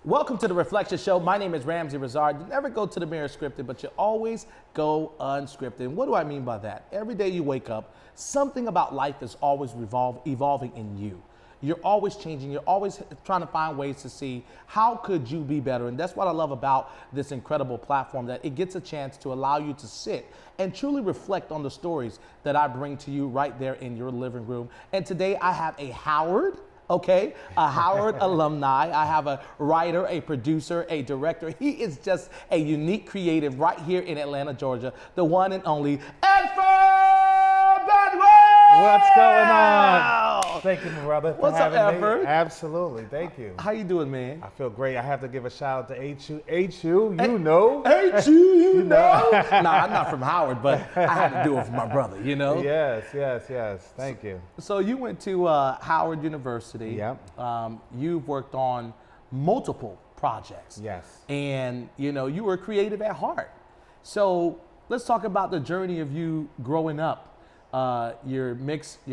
Welcome to the Reflection Show. My name is Ramsey Razard. You never go to the mirror scripted, but you always go unscripted. And what do I mean by that? Every day you wake up, something about life is always evolving in you. You're always changing. You're always trying to find ways to see how could you be better. And that's what I love about this incredible platform, that it gets a chance to allow you to sit and truly reflect on the stories that I bring to you right there in your living room. And today I have a Howard alumni. I have a writer, a producer, a director. He is just a unique creative right here in Atlanta, Georgia. The one and only Edford Banuel! What's going on? Thank you, my brother, for What's up, having me. Edford? Absolutely, thank you. How you doing, man? I feel great. I have to give a shout out to HU, you know. You know. Nah, I'm not from Howard, but I had to do it for my brother, you know? Yes. Thank you. So you went to Howard University. Yep. You've worked on multiple projects. Yes. And, you know, you were creative at heart. So let's talk about the journey of you growing up. You're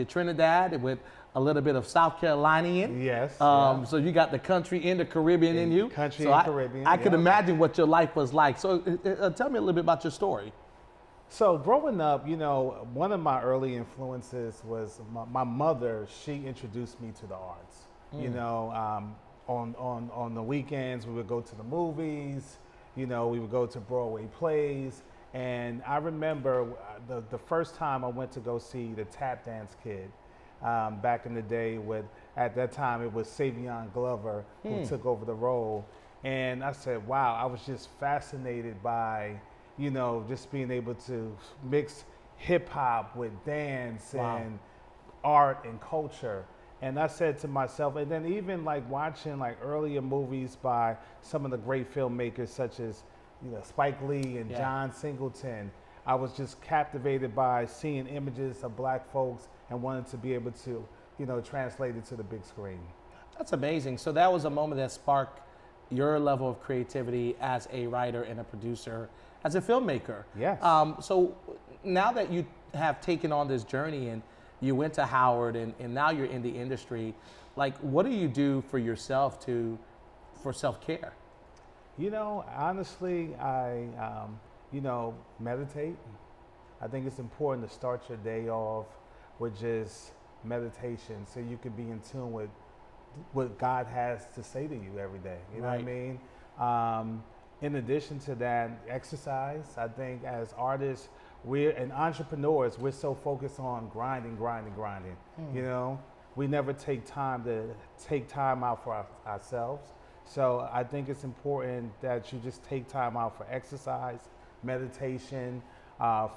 Trinidad with a little bit of South Carolinian. Yes. So you got the country and the Caribbean in you. Country so and Caribbean. I could imagine what your life was like. So tell me a little bit about your story. So growing up, you know, one of my early influences was my mother. She introduced me to the arts. You know, on the weekends we would go to the movies. You know, we would go to Broadway plays. And I remember the first time I went to go see the Tap Dance Kid back in the day at that time it was Savion Glover who took over the role. And I said, wow, I was just fascinated by, you know, just being able to mix hip hop with dance and art and culture. And I said to myself, and then even like watching like earlier movies by some of the great filmmakers such as, you know, Spike Lee and John Singleton, I was just captivated by seeing images of black folks and wanted to be able to, you know, translate it to the big screen. That's amazing. So that was a moment that sparked your level of creativity as a writer and a producer, as a filmmaker. Yes. So now that you have taken on this journey and you went to Howard and now you're in the industry, like what do you do for yourself for self-care? You know, honestly, I, you know, meditate. I think it's important to start your day off with just meditation so you can be in tune with what God has to say to you every day. You know what I mean? In addition to that, exercise. I think as artists, and entrepreneurs, we're so focused on grinding. You know, we never take time out for ourselves. So I think it's important that you just take time out for exercise, meditation,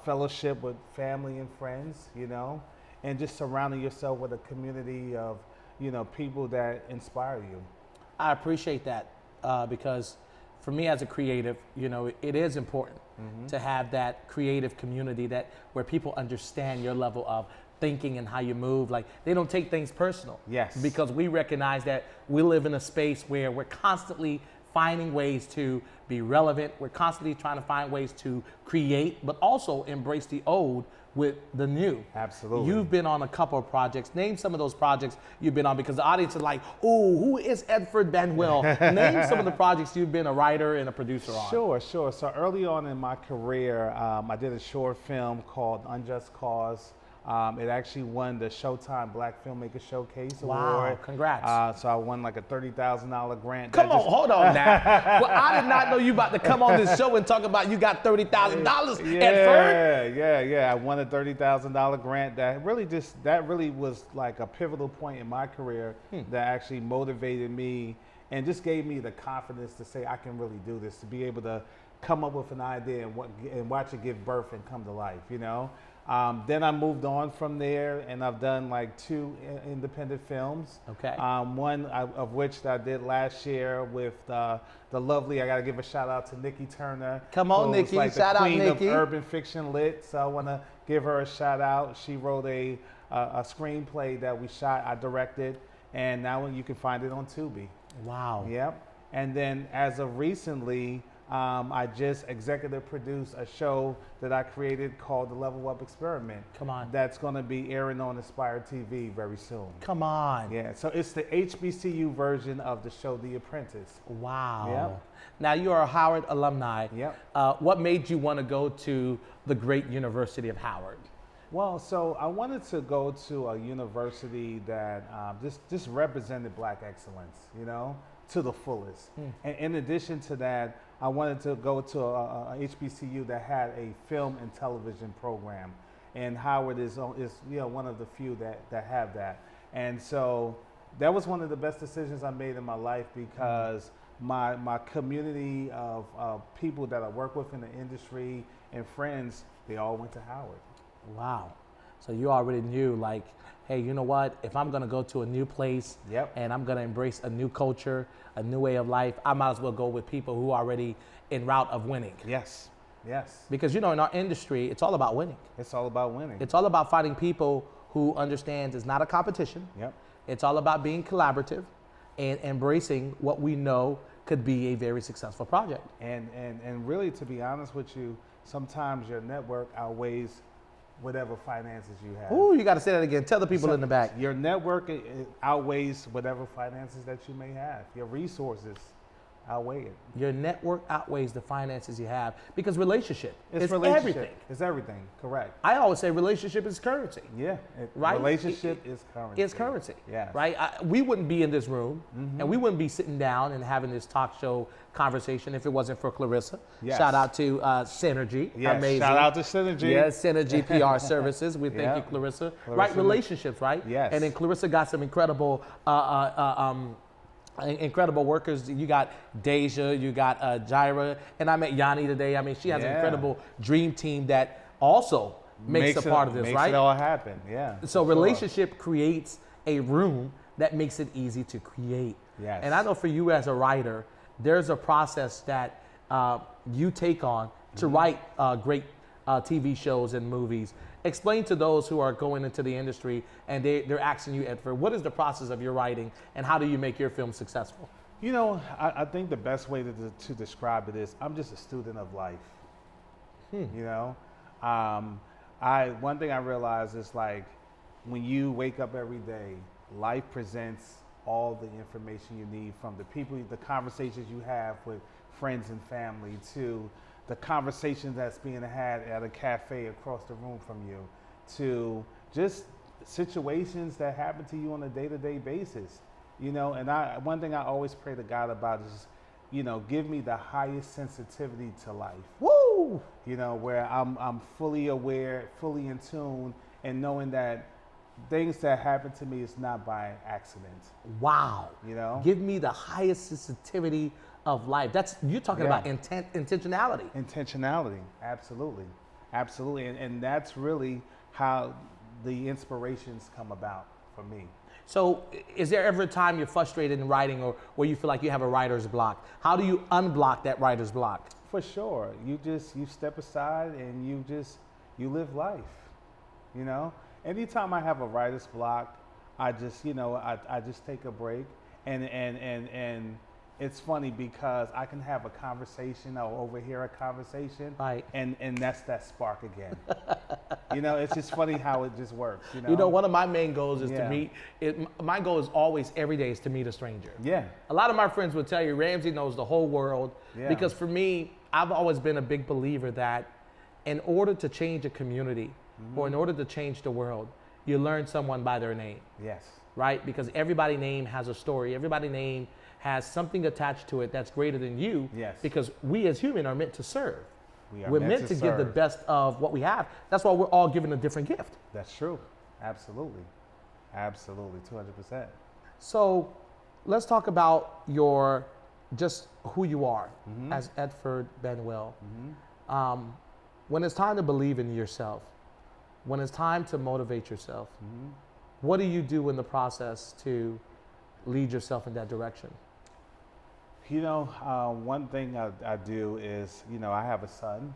fellowship with family and friends, you know, and just surrounding yourself with a community of, you know, people that inspire you. I appreciate that because for me as a creative, you know, it is important to have that creative community where people understand your level of thinking and how you move. Like they don't take things personal. Yes. Because we recognize that we live in a space where we're constantly finding ways to be relevant. We're constantly trying to find ways to create, but also embrace the old with the new. Absolutely. You've been on a couple of projects. Name some of those projects you've been on, because the audience is like, oh, who is Edford Banuel? Name some of the projects you've been a writer and a producer on. Sure. So early on in my career, I did a short film called Unjust Cause. It actually won the Showtime Black Filmmaker Showcase Award. Wow, congrats. So I won like a $30,000 grant. Come on, hold on now. Well, I did not know you about to come on this show and talk about you got $30,000 Edford. Yeah. I won a $30,000 grant that really was like a pivotal point in my career that actually motivated me and just gave me the confidence to say I can really do this, to be able to come up with an idea and watch it give birth and come to life, you know? Then I moved on from there, and I've done like 2 independent films. Okay. One of which I did last year with the lovely. I got to give a shout out to Nikki Turner. Come on, Nikki! Like shout the out, queen Nikki. of urban fiction lit. So I want to give her a shout out. She wrote a screenplay that we shot. I directed, and now you can find it on Tubi. Wow. Yep. And then as of recently, I just executive produced a show that I created called The Level Up Experiment. Come on. That's going to be airing on Inspired TV very soon. Come on. Yeah, so it's the HBCU version of the show The Apprentice. Wow. Yep. Now, you are a Howard alumni. Yep. What made you want to go to the great University of Howard? Well, so I wanted to go to a university that just represented Black excellence, you know, to the fullest. And in addition to that, I wanted to go to a HBCU that had a film and television program, and Howard is you know, one of the few that have that. And so that was one of the best decisions I made in my life, because my community of people that I work with in the industry and friends, they all went to Howard. Wow. So you already knew, like, hey, you know what? If I'm going to go to a new place and I'm going to embrace a new culture, a new way of life, I might as well go with people who are already en route of winning. Yes. Yes. Because, you know, in our industry, it's all about winning. It's all about winning. It's all about finding people who understands it's not a competition. Yep. It's all about being collaborative and embracing what we know could be a very successful project. And really, to be honest with you, sometimes your network outweighs whatever finances you have. Ooh, you got to say that again. Tell the people in the back. Your network it outweighs whatever finances that you may have. Your resources outweigh it. Your network outweighs the finances you have, because relationship is relationship. everything. It's everything, correct. I always say relationship is currency. Yeah, Right? Relationship is currency. It's currency. Yes. Right? We wouldn't be in this room and we wouldn't be sitting down and having this talk show conversation if it wasn't for Clarissa. Yes. Shout out to Synergy. Yes. Amazing. Shout out to Synergy. Yes, Synergy PR Services. We thank you, Clarissa. Right, relationships, right? Yes. And then Clarissa got some incredible incredible workers. You got Deja, you got Jaira, and I met Yanni today. I mean, she has an incredible dream team that also makes a part of this, makes right? Makes it all happen, yeah. So relationship creates a room that makes it easy to create. Yes. And I know for you as a writer, there's a process that you take on to write great TV shows and movies. Explain to those who are going into the industry and they're asking you, Edford, what is the process of your writing and how do you make your film successful? You know, I think the best way to describe it is I'm just a student of life. You know, one thing I realize is, like, when you wake up every day, life presents all the information you need, from the people, the conversations you have with friends and family, to the conversations that's being had at a cafe across the room from you, to just situations that happen to you on a day-to-day basis. You know, and one thing I always pray to God about is, you know, give me the highest sensitivity to life. Woo! You know, where I'm fully aware, fully in tune, and knowing that things that happen to me is not by accident. Wow. You know? Give me the highest sensitivity of life. That's, you're talking about intentionality. Intentionality, absolutely. Absolutely. And that's really how the inspirations come about for me. So is there ever a time you're frustrated in writing or where you feel like you have a writer's block? How do you unblock that writer's block? For sure. You step aside and you live life, you know? Anytime I have a writer's block, I just, you know, I just take a break, and it's funny because I can have a conversation or overhear a conversation, right, and that's that spark again. You know, it's just funny how it just works. You know, one of my main goals is to meet. My goal is always every day is to meet a stranger. Yeah. A lot of my friends would tell you Ramsey knows the whole world, because for me, I've always been a big believer that in order to change a community, or in order to change the world, you learn someone by their name. Yes. Right? Because everybody's name has a story. Everybody's name has something attached to it that's greater than you. Yes. Because we as humans are meant to serve. We're meant to give the best of what we have. That's why we're all given a different gift. That's true. Absolutely. Absolutely. 200%. So let's talk about just who you are as Edford Banuel. When it's time to believe in yourself, when it's time to motivate yourself, what do you do in the process to lead yourself in that direction? You know, one thing I do is, you know, I have a son.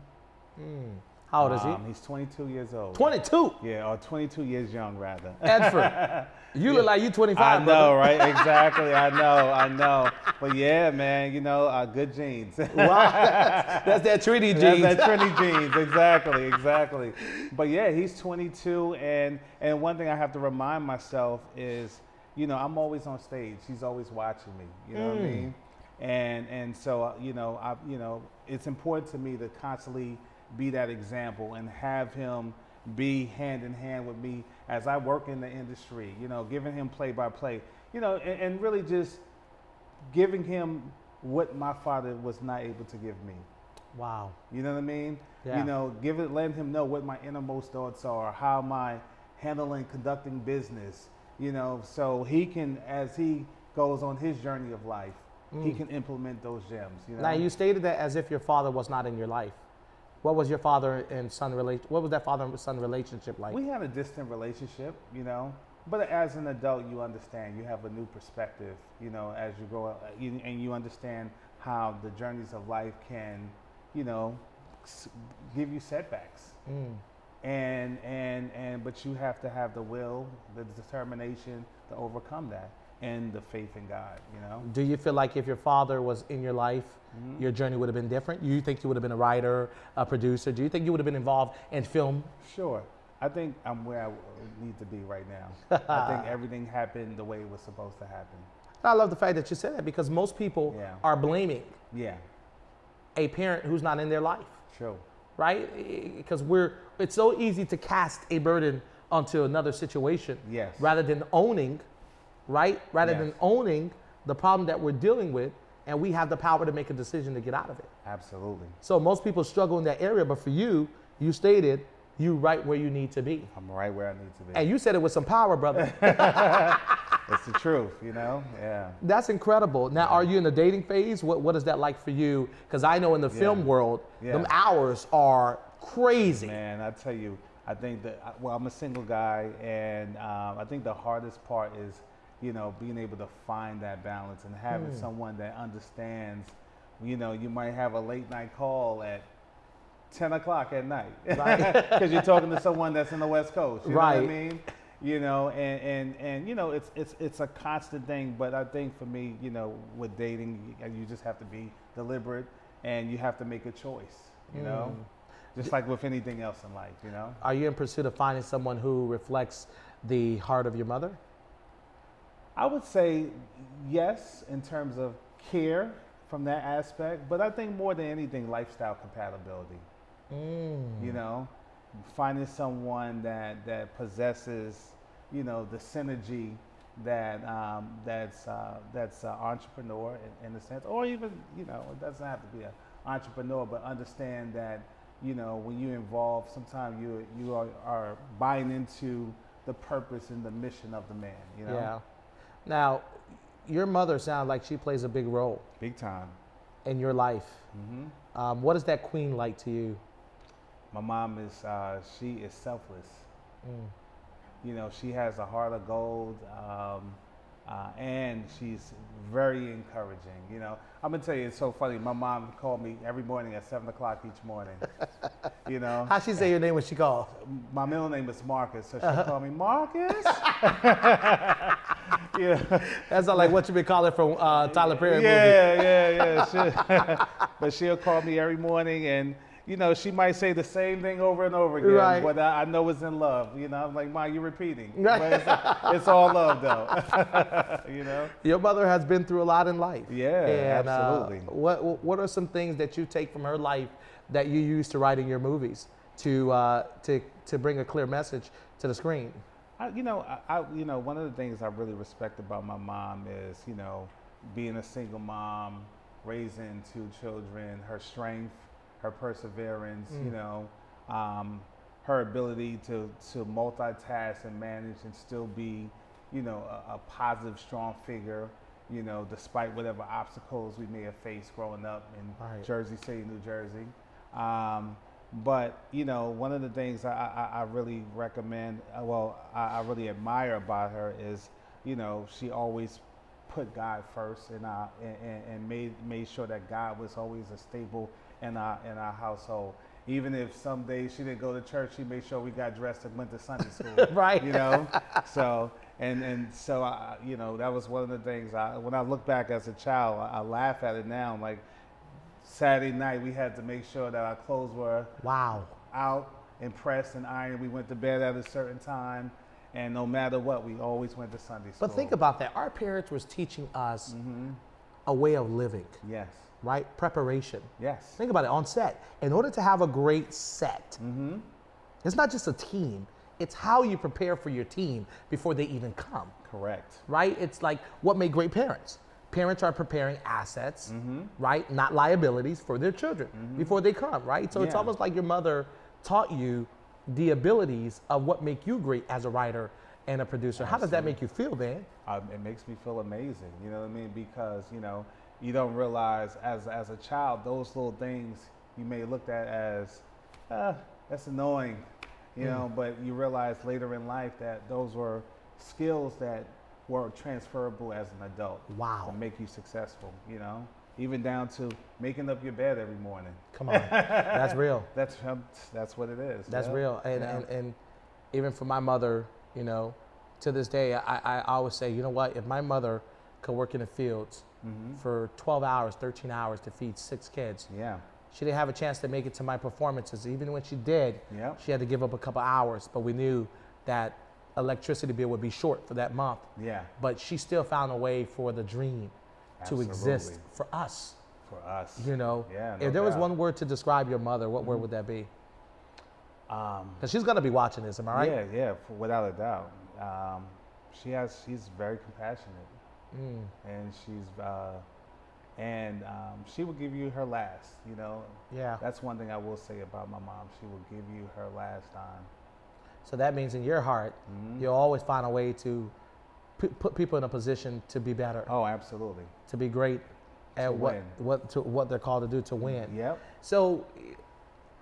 How old is he? He's 22 years old. 22. Yeah, or 22 years young, rather. Edford, you look like you 25. I know, brother. right? Exactly. I know. But yeah, man, good genes. Wow, that's that Trinity genes. That's that Trinity genes. Exactly. But yeah, he's 22, and one thing I have to remind myself is, I'm always on stage. He's always watching me. You know what I mean? And so it's important to me to constantly be that example and have him be hand in hand with me as I work in the industry, giving him play by play, and really just giving him what my father was not able to give me. Wow. You know what I mean? Yeah. Letting him know what my innermost thoughts are, how am I handling, conducting business, so he can, as he goes on his journey of life, he can implement those gems. Now, you stated that as if your father was not in your life. What was your father and son what was that father and son relationship like? We had a distant relationship, but as an adult, you understand. You have a new perspective, as you grow up, and you understand how the journeys of life can, give you setbacks. But you have to have the will, the determination to overcome that, and the faith in God. Do you feel like if your father was in your life, your journey would have been different? You think you would have been a writer, a producer? Do you think you would have been involved in film? Sure. I think I'm where I need to be right now. I think everything happened the way it was supposed to happen. I love the fact that you said that, because most people are blaming a parent who's not in their life. True. Right? Because it's so easy to cast a burden onto another situation. Yes. Rather than owning, right? Rather than owning the problem that we're dealing with, and we have the power to make a decision to get out of it. Absolutely. So most people struggle in that area, but for you, you stated you right where you need to be. I'm right where I need to be. And you said it with some power, brother. It's the truth, Yeah. That's incredible. Now, are you in the dating phase? What is that like for you? Because I know in the film world, them hours are crazy. Man, I tell you, I think that, I'm a single guy, and I think the hardest part is, being able to find that balance and having someone that understands, you might have a late night call at 10 o'clock at night, right? Because you're talking to someone that's in the West Coast, you know what I mean? It's a constant thing, but I think for me, with dating, you just have to be deliberate, and you have to make a choice, just like with anything else in life, Are you in pursuit of finding someone who reflects the heart of your mother? I would say yes, in terms of care from that aspect, but I think more than anything, lifestyle compatibility. Finding someone that possesses, the synergy that's an entrepreneur in a sense, or even, it doesn't have to be an entrepreneur, but understand that, when you involve, sometimes you are buying into the purpose and the mission of the man, Yeah. Now, your mother sounds like she plays a big role. Big time. In your life. What is that queen like to you? My mom is, she is selfless. She has a heart of gold, and she's very encouraging. I'm gonna tell you, it's so funny. My mom called me every morning at 7 o'clock each morning. How'd she say your name when she called? My middle name is Marcus, so she'll call me Marcus. That's not like what you've been calling from Tyler Perry movie. Yeah. But she'll call me every morning, and she might say the same thing over and over again, but I know it's in love. I'm like, Ma, you're repeating. But it's all love, though. Your mother has been through a lot in life. Yeah, and, absolutely. What are some things that you take from her life that you use to write in your movies to bring a clear message to the screen? One of the things I really respect about my mom is, being a single mom, raising 2 children, her strength, her perseverance, her ability to multitask and manage and still be, a positive, strong figure, despite whatever obstacles we may have faced growing up in Jersey City, New Jersey. But, one of the things I really recommend, I really admire about her is, she always put God first and made sure that God was always a staple in our household. Even if some days she didn't go to church, she made sure we got dressed and went to Sunday school. Right. You know, so so I, you know, that was one of the things. When I look back as a child, I laugh at it now. Like Saturday night, we had to make sure that our clothes were Wow. out and pressed and ironed. We went to bed at a certain time, and no matter what, we always went to Sunday school. But think about that. Our parents was teaching us a way of living, Yes. right? Preparation. Yes. Think about it on set. In order to have a great set, it's not just a team. It's how you prepare for your team before they even come, Correct. right? It's like what make great parents. Parents are preparing assets, right? Not liabilities for their children before they come, right? So it's Yeah. almost like your mother taught you the abilities of what make you great as a writer and a producer. How does that make you feel, man? It makes me feel amazing. You know what I mean? Because, you know, you don't realize as a child, those little things you may look at as, that's annoying, you know, but you realize later in life that those were skills that were transferable as an adult. Wow. To make you successful, you know, even down to making up your bed every morning. Come on, that's real. That's what it is. That's yeah. real. And even for my mother, you know, to this day, I always say, you know what, if my mother could work in the fields for 12 hours, 13 hours to feed 6 kids, Yeah. she didn't have a chance to make it to my performances. Even when she did, Yep. she had to give up a couple hours, but we knew that electricity bill would be short for that month. Yeah. But she still found a way for the dream to exist Absolutely. for us. For us. You know, Yeah, no if there was doubt. one word to describe your mother, what word would that be? Because she's gonna be watching this, am I right? Yeah, without a doubt. She's very compassionate, and she will give you her last. You know, Yeah. that's one thing I will say about my mom. She will give you her last dime. So that means in your heart, you'll always find a way to put people in a position to be better, Oh, absolutely. to be great at win. what they're called to do to win. Yep. So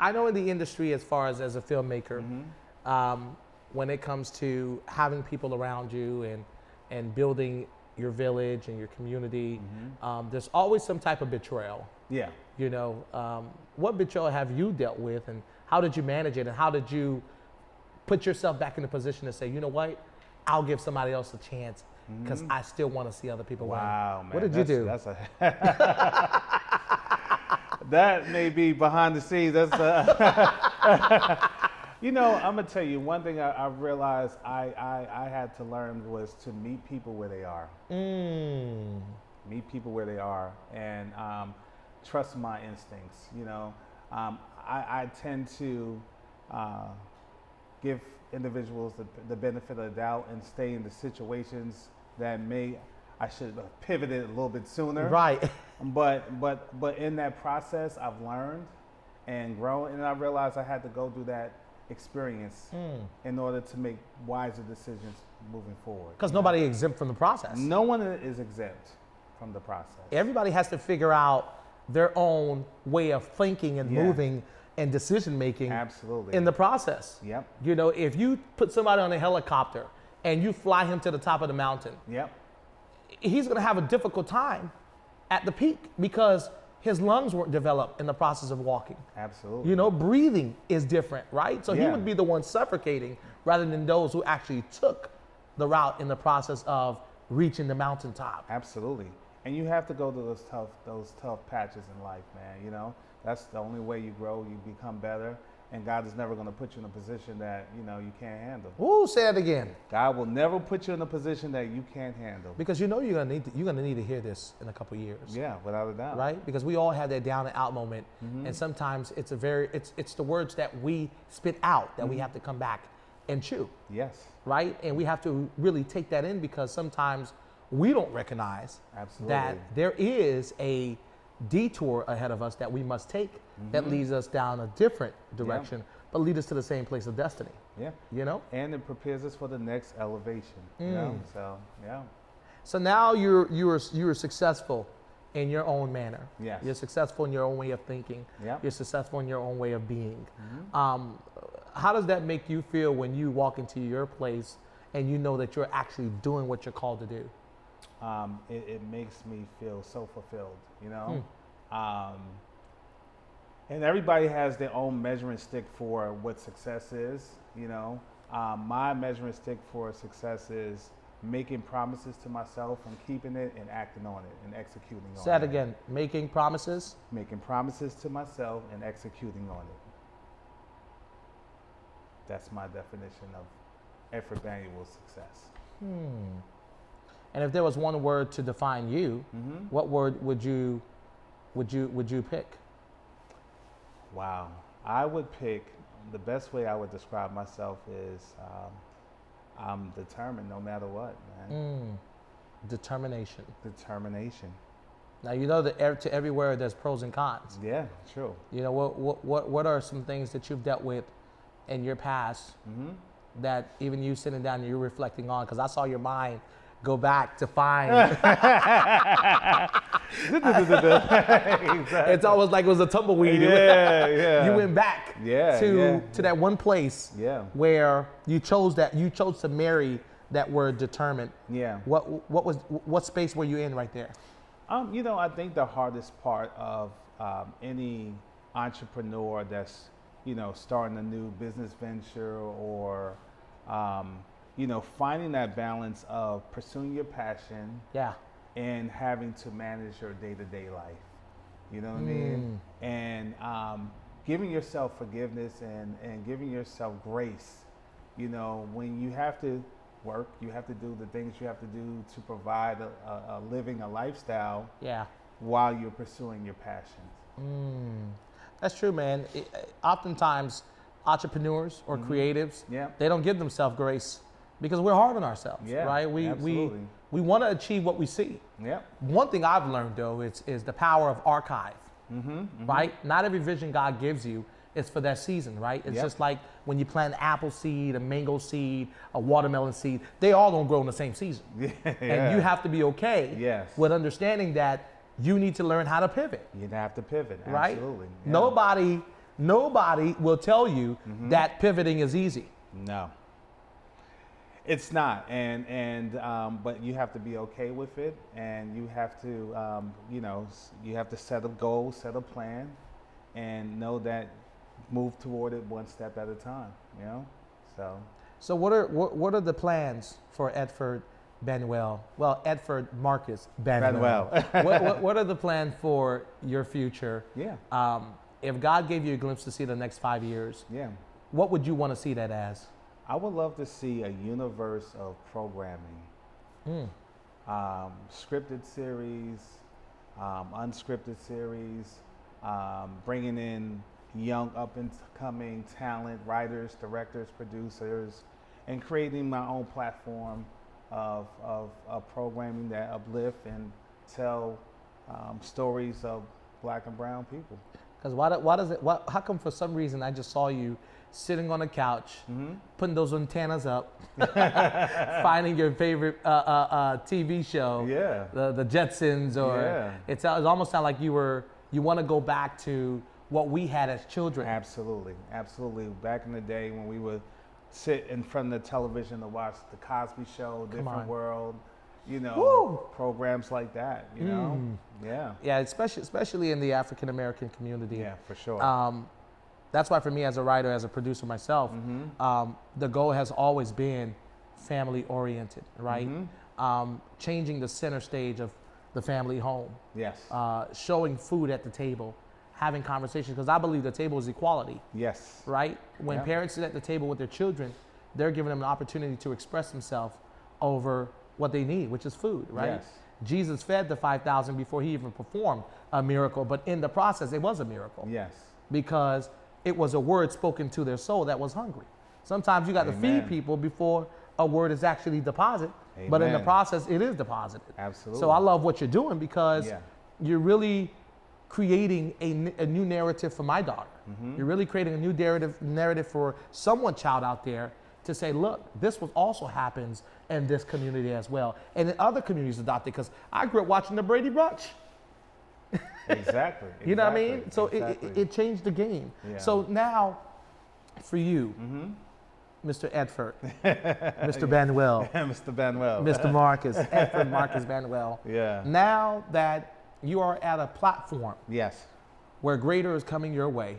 I know in the industry, as far as a filmmaker, when it comes to having people around you and building your village and your community, there's always some type of betrayal. Yeah. You know, what betrayal have you dealt with, and how did you manage it, and how did you put yourself back in the position to say, you know what, I'll give somebody else a chance because I still want to see other people Wow, win. man. What did you do? That's that may be behind the scenes. That's you know, I'm gonna tell you one thing I realized I had to learn was to meet people where they are. Meet people where they are, and trust my instincts. You know, I tend to give individuals the benefit of the doubt and stay in the situations that I should have pivoted a little bit sooner. Right. But in that process, I've learned and grown, and I realized I had to go through that experience in order to make wiser decisions moving forward. Because nobody is exempt from the process. No one is exempt from the process. Everybody has to figure out their own way of thinking and Yeah. moving and decision making Absolutely. in the process. Yep. You know, if you put somebody on a helicopter and you fly him to the top of the mountain, Yep. he's going to have a difficult time at the peak because his lungs weren't developed in the process of walking. Absolutely. You know, breathing is different, right? So he Yeah. would be the one suffocating rather than those who actually took the route in the process of reaching the mountaintop. Absolutely. And you have to go to those tough patches in life, man. You know, that's the only way you grow, you become better. And God is never going to put you in a position that, you know, you can't handle. Ooh, say it again. God will never put you in a position that you can't handle. Because you know you're gonna need to hear this in a couple years. Yeah, without a doubt. Right? Because we all have that down and out moment, and sometimes it's the words that we spit out that we have to come back and chew, Yes. right? And we have to really take that in because sometimes we don't recognize Absolutely. that there is a detour ahead of us that we must take that leads us down a different direction, but lead us to the same place of destiny. Yeah. You know? And it prepares us for the next elevation. You know? So, yeah. So now you're successful in your own manner. Yes. You're successful in your own way of thinking. Yep. You're successful in your own way of being. How does that make you feel when you walk into your place and you know that you're actually doing what you're called to do? It makes me feel so fulfilled, you know? And everybody has their own measuring stick for what success is, you know. My measuring stick for success is making promises to myself and keeping it and acting on it and executing on it. Say that again. Making promises? Making promises to myself and executing on it. That's my definition of Edford Banuel's success. And if there was one word to define you, what word would you pick? Wow. I would pick, the best way I would describe myself is I'm determined no matter what, man. Determination. Determination. Now, you know that to every word there's pros and cons. Yeah, true. You know, what are some things that you've dealt with in your past that even you sitting down and you're reflecting on? Because I saw your mind go back to find. Exactly. It's almost like it was a tumbleweed. Yeah. You went back to that one place where you chose to marry that word determined. Yeah. What space were you in right there? You know, I think the hardest part of any entrepreneur that's, you know, starting a new business venture or you know, finding that balance of pursuing your passion and having to manage your day-to-day life. You know what I mean? And giving yourself forgiveness and giving yourself grace. You know, when you have to work, you have to do the things you have to do to provide a living, a lifestyle while you're pursuing your passions. That's true, man. Oftentimes, entrepreneurs or creatives, they don't give themselves grace because we're hard on ourselves, right? We want to achieve what we see. One thing I've learned, though, is the power of archive, right? Not every vision God gives you is for that season, right? It's just like when you plant an apple seed, a mango seed, a watermelon seed, they all don't grow in the same season. And you have to be okay with understanding that you need to learn how to pivot. You have to pivot, right? Absolutely. Nobody will tell you that pivoting is easy. No, it's not, and but you have to be okay with it, and you have to, you know, you have to set a goal, set a plan, and know that move toward it one step at a time. You know, so what are the plans for Edford Banuel? Well, Edford Marcus Banuel. what are the plans for your future? If God gave you a glimpse to see the next 5 years, what would you want to see that as? I would love to see a universe of programming, scripted series, unscripted series, bringing in young up-and-coming talent, writers, directors, producers, and creating my own platform of programming that uplift and tell stories of Black and brown people. Because how come for some reason I just saw you sitting on a couch, putting those antennas up, finding your favorite TV show, the Jetsons, or it almost sounded like you want to go back to what we had as children. Absolutely. Back in the day when we would sit in front of the television to watch The Cosby Show, Different World, you know, programs like that, you know? Yeah, especially in the African American community. Yeah, for sure. That's why for me as a writer, as a producer myself, the goal has always been family oriented, right? Changing the center stage of the family home. Yes. Showing food at the table, having conversations, because I believe the table is equality. Yes. Right? When parents sit at the table with their children, they're giving them an opportunity to express themselves over what they need, which is food, right? Yes. Jesus fed the 5,000 before he even performed a miracle, but in the process, it was a miracle. Yes. Because it was a word spoken to their soul that was hungry. Sometimes you got to feed people before a word is actually deposited, but in the process, it is deposited. Absolutely. So I love what you're doing because you're really creating a new narrative for my daughter. You're really creating a new narrative for someone child out there to say, look, this was also happens in this community as well, and in other communities adopted. Because I grew up watching the Brady Bunch. Exactly. You know what I mean? So it changed the game. So now, for you, Mr. Edford, Mr. Banuel, Mr. Banuel, Mr. Marcus, Edford Marcus Banuel. Yeah. Now that you are at a platform, where greater is coming your way,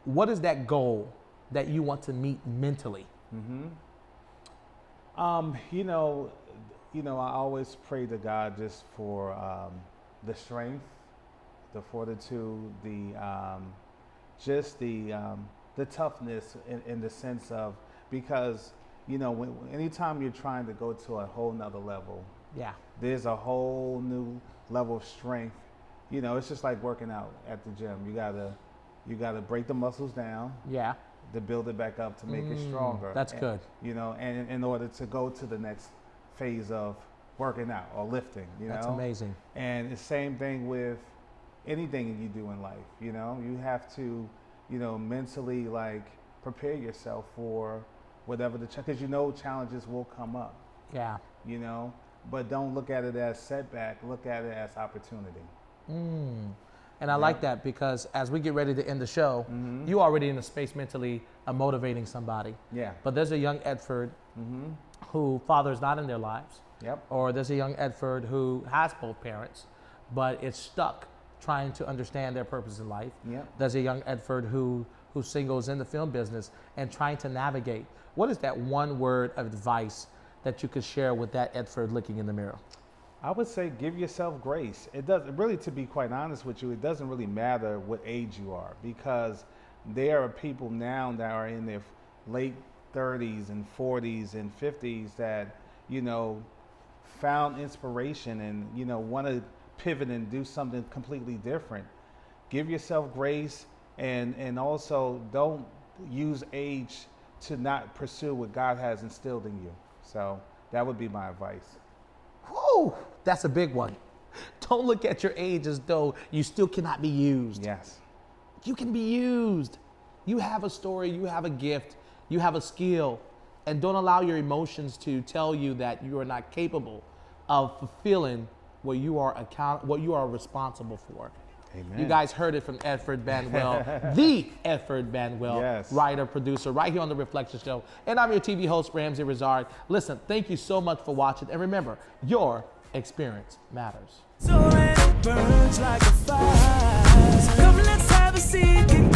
what is that goal that you want to meet mentally? I always pray to God just for the strength, the fortitude, the toughness in the sense of, because anytime you're trying to go to a whole nother level, Yeah. there's a whole new level of strength. It's just like working out at the gym. You gotta break the muscles down Yeah. to build it back up to make it stronger. That's good. And in order to go to the next phase of working out or lifting, That's amazing. And the same thing with anything you do in life. You have to, mentally prepare yourself for whatever because challenges will come up. Yeah. But don't look at it as setback. Look at it as opportunity. And I like that, because as we get ready to end the show, you already in a space mentally of motivating somebody. Yeah. But there's a young Edford who father's not in their lives. Yep. Or there's a young Edford who has both parents, but is stuck trying to understand their purpose in life. Yep. There's a young Edford who's singles in the film business and trying to navigate. What is that one word of advice that you could share with that Edford looking in the mirror? I would say give yourself grace. It doesn't really, to be quite honest with you, it doesn't really matter what age you are, because there are people now that are in their late 30s and 40s and 50s that, found inspiration and, want to pivot and do something completely different. Give yourself grace, and also don't use age to not pursue what God has instilled in you. So that would be my advice. Whoa, that's a big one. Don't look at your age as though you still cannot be used. Yes. You can be used. You have a story, you have a gift, you have a skill, and don't allow your emotions to tell you that you are not capable of fulfilling what you are responsible for. Amen. You guys heard it from Edford Banuel, the Edford Banuel, Yes. writer, producer, right here on The Reflection Show. And I'm your TV host, Ramsey Rizard. Listen, thank you so much for watching. And remember, your experience matters. So it burns like a fire. Come, let's have a seat.